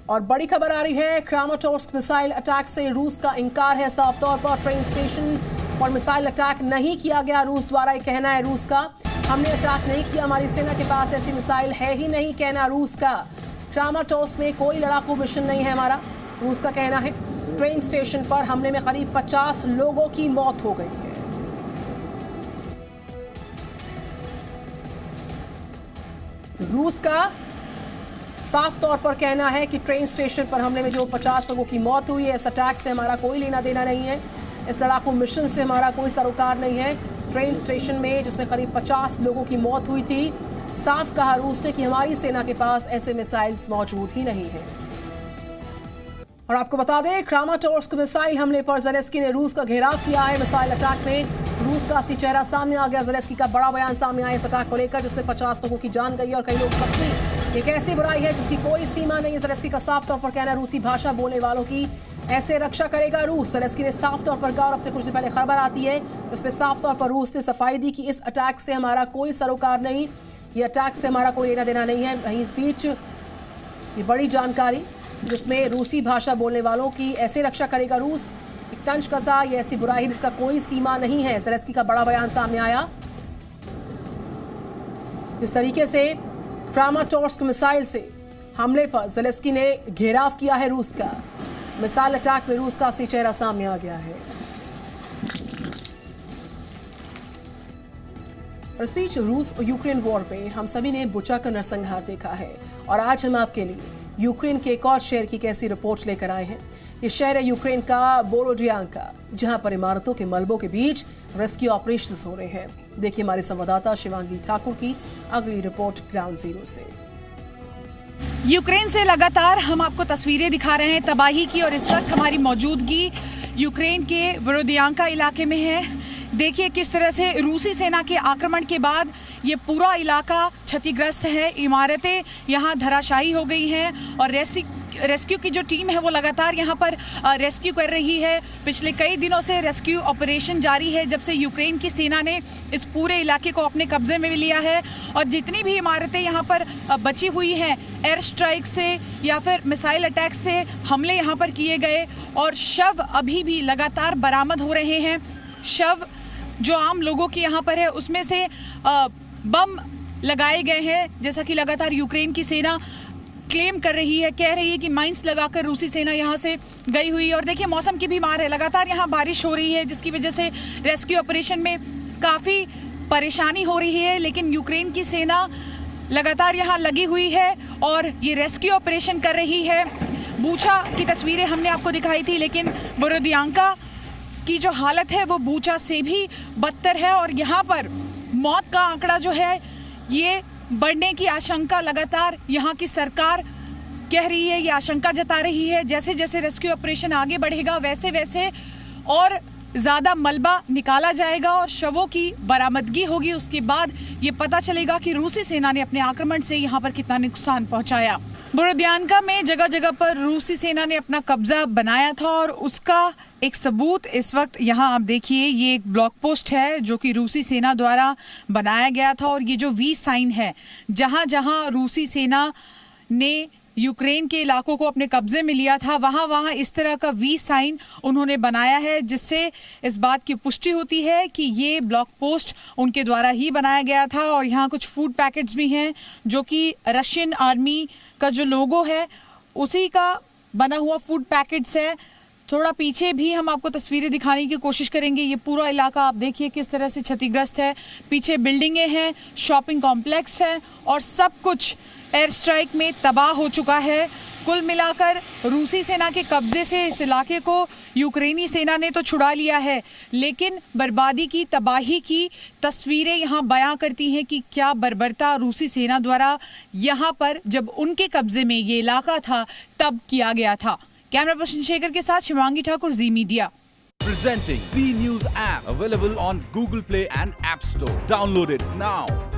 और बड़ी खबर आ रही है, क्रामाटोर्स्क मिसाइल अटैक से रूस का इंकार है साफ तौर पर। ट्रेन स्टेशन पर मिसाइल अटैक नहीं किया गया रूस द्वारा, ये कहना है रूस का। हमने अटैक नहीं किया, हमारी सेना के पास ऐसी मिसाइल है ही नहीं, कहना रूस का। क्रामाटोर्स्क में कोई लड़ाकू मिशन नहीं है हमारा, रूस का कहना है। ट्रेन स्टेशन पर हमले में करीब 50 लोगों की मौत हो गई है। रूस का साफ तौर पर कहना है कि ट्रेन स्टेशन पर हमले में जो 50 लोगों की मौत हुई है, इस अटैक से हमारा कोई लेना देना नहीं है, इस लड़ाकू मिशन से हमारा कोई सरोकार नहीं है। ट्रेन स्टेशन में जिसमें करीब 50 लोगों की मौत हुई थी, साफ कहा रूस ने कि हमारी सेना के पास ऐसे मिसाइल्स मौजूद ही नहीं है। और आपको बता दें, क्रामाटोर्स्क मिसाइल हमले पर ज़ेलेंस्की ने रूस का घेराव किया है। मिसाइल अटैक में रूस का असली चेहरा सामने आ गया। ज़ेलेंस्की का बड़ा बयान सामने आया इस अटैक को लेकर, जिसमें 50 लोगों की जान गई और कई लोग जख्मी। एक ऐसी बुराई है जिसकी कोई सीमा नहीं है। ज़ेलेंस्की का साफ तौर पर कहना है, रूसी भाषा बोलने वालों की ऐसे रक्षा करेगा रूस। ज़ेलेंस्की ने साफ तौर पर कहा, और अब से कुछ दिन पहले खबर आती है उसमें साफ तौर पर रूस ने सफाई दी कि इस अटैक से हमारा कोई सरोकार नहीं, ये अटैक से हमारा कोई लेना देना नहीं है। वहीं इस बीच ये बड़ी जानकारी जिसमें रूसी भाषा बोलने वालों की ऐसे रक्षा करेगा रूस, एक तंज कसा, ये ऐसी बुराई जिसका कोई सीमा नहीं है। ज़ेलेंस्की का बड़ा बयान सामने आया। इस तरीके से क्रामाटोर्स्क मिसाइल से हमले पर ज़ेलेंस्की ने घेराव किया है रूस का। मिसाइल अटैक में रूस का असली चेहरा सामने आ गया है। और इस बीच रूस और यूक्रेन वॉर पे हम सभी ने बुचा का नरसंहार देखा है, और आज हम आपके लिए यूक्रेन के एक और शहर की कैसी रिपोर्ट लेकर आए हैं। ये शहर है यूक्रेन का बोरोडियांका, जहां पर इमारतों के मलबों के बीच रेस्क्यू ऑपरेशंस हो रहे हैं। देखिए हमारी संवाददाता शिवांगी ठाकुर की अगली रिपोर्ट ग्राउंड जीरो से। यूक्रेन से लगातार हम आपको तस्वीरें दिखा रहे हैं तबाही की, और इस वक्त हमारी मौजूदगी यूक्रेन के बोरोडियांका इलाके में है। देखिए किस तरह से रूसी सेना के आक्रमण के बाद ये पूरा इलाका क्षतिग्रस्त है। इमारतें यहाँ धराशायी हो गई हैं, और रेस्क्यू की जो टीम है वो लगातार यहाँ पर रेस्क्यू कर रही है। पिछले कई दिनों से रेस्क्यू ऑपरेशन जारी है, जब से यूक्रेन की सेना ने इस पूरे इलाके को अपने कब्जे में लिया है। और जितनी भी इमारतें यहाँ पर बची हुई हैं, एयर स्ट्राइक से या फिर मिसाइल अटैक से हमले यहाँ पर किए गए, और शव अभी भी लगातार बरामद हो रहे हैं। शव जो आम लोगों की यहाँ पर है, उसमें से बम लगाए गए हैं, जैसा कि लगातार यूक्रेन की सेना क्लेम कर रही है, कह रही है कि माइंस लगाकर रूसी सेना यहाँ से गई हुई है। और देखिए मौसम की भी मार है, लगातार यहाँ बारिश हो रही है, जिसकी वजह से रेस्क्यू ऑपरेशन में काफ़ी परेशानी हो रही है। लेकिन यूक्रेन की सेना लगातार यहाँ लगी हुई है और ये रेस्क्यू ऑपरेशन कर रही है। बूचा की तस्वीरें हमने आपको दिखाई थी, लेकिन बोरोडियांका की जो हालत है वो बूचा से भी बदतर है, और यहाँ पर मौत का आंकड़ा जो है ये बढ़ने की आशंका लगातार यहाँ की सरकार कह रही है, ये आशंका जता रही है। जैसे जैसे रेस्क्यू ऑपरेशन आगे बढ़ेगा वैसे वैसे और ज़्यादा मलबा निकाला जाएगा और शवों की बरामदगी होगी। उसके बाद ये पता चलेगा कि रूसी सेना ने अपने आक्रमण से यहाँ पर कितना नुकसान पहुँचाया। बोरोडियांका में जगह जगह पर रूसी सेना ने अपना कब्जा बनाया था, और उसका एक सबूत इस वक्त यहाँ आप देखिए, ये एक ब्लॉक पोस्ट है जो कि रूसी सेना द्वारा बनाया गया था। और ये जो वी साइन है, जहाँ जहाँ रूसी सेना ने यूक्रेन के इलाकों को अपने कब्जे में लिया था, वहाँ वहाँ इस तरह का वी साइन उन्होंने बनाया है, जिससे इस बात की पुष्टि होती है कि ये ब्लॉक पोस्ट उनके द्वारा ही बनाया गया था। और यहाँ कुछ फूड पैकेट्स भी हैं जो कि रशियन आर्मी का जो लोगो है उसी का बना हुआ फूड पैकेट्स है। थोड़ा पीछे भी हम आपको तस्वीरें दिखाने की कोशिश करेंगे। ये पूरा इलाका आप देखिए किस तरह से क्षतिग्रस्त है। पीछे बिल्डिंगें हैं, शॉपिंग कॉम्प्लेक्स है, और सब कुछ एयर स्ट्राइक में तबाह हो चुका है। कुल मिलाकर रूसी सेना के कब्जे से इस इलाके को यूक्रेनी सेना ने तो छुड़ा लिया है, लेकिन बर्बादी की, तबाही की तस्वीरें यहाँ बयां करती हैं कि क्या बर्बरता रूसी सेना द्वारा यहाँ पर जब उनके कब्जे में ये इलाका था तब किया गया था। कैमरा पर्सन शेखर के साथ शिवांगी ठाकुर, जी media. Presenting B News app, available on Google Play and App Store. Download it now.